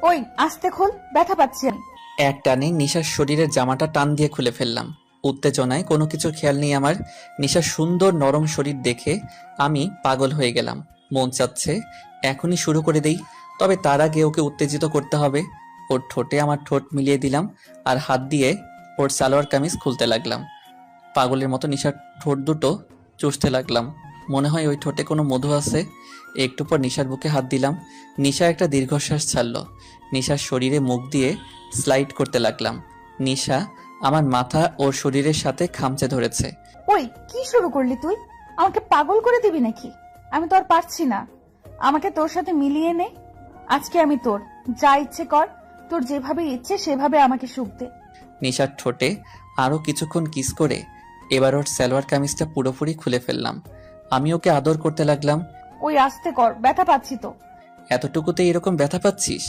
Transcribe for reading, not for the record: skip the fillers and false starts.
ওই আস্তে খোল, ব্যথা পাচ্ছি আমি। এক টানে নিশার শরীরের জামাটা টান দিয়ে খুলে ফেললাম। উত্তেজনায় কোনো কিছুর খেয়াল নেই আমার। নিশার সুন্দর নরম শরীর দেখে আমি পাগল হয়ে গেলাম। মন চাচ্ছে এখনই শুরু করে দেই, তবে তার আগে ওকে উত্তেজিত করতে হবে। ওর ঠোঁটে আমার ঠোঁট মিলিয়ে দিলাম আর হাত দিয়ে ওর সালোয়ার কামিজ খুলতে লাগলাম। পাগলের মতো নিশার ঠোঁট দুটো চুষতে লাগলাম। মনে হয় ওই ঠোঁটে কোনো মধু আছে। একটু পর নিশার বুকে হাত দিলাম। নিশা একটা দীর্ঘশ্বাস ছাড়ল। নিশার শরীরে মুখ দিয়ে স্লাইড করতে লাগলাম। নিশা আমার মাথা ওর শরীরের সাথে খামচে ধরেছে। ওই কি শুরু করলি তুই? আমাকে পাগল করে দিবি নাকি? আমি তো আর পারছি না। আমাকে তোর সাথে মিলিয়ে নে। আজকে আমি তোর, যা ইচ্ছে কর। তোর যেভাবে ইচ্ছে সেভাবে আমাকে সুখ দে। নিশার ঠোঁটে আরো কিছুক্ষণ কিস করে এবার ওর সালোয়ার কামিজটা পুরোপুরি খুলে ফেললাম। আমি ওকে আদর করতে লাগলাম। ওই আস্তে কর, ব্যথা পাচ্ছি তো। এতটুকুতে এরকম ব্যথা পাচ্ছিস?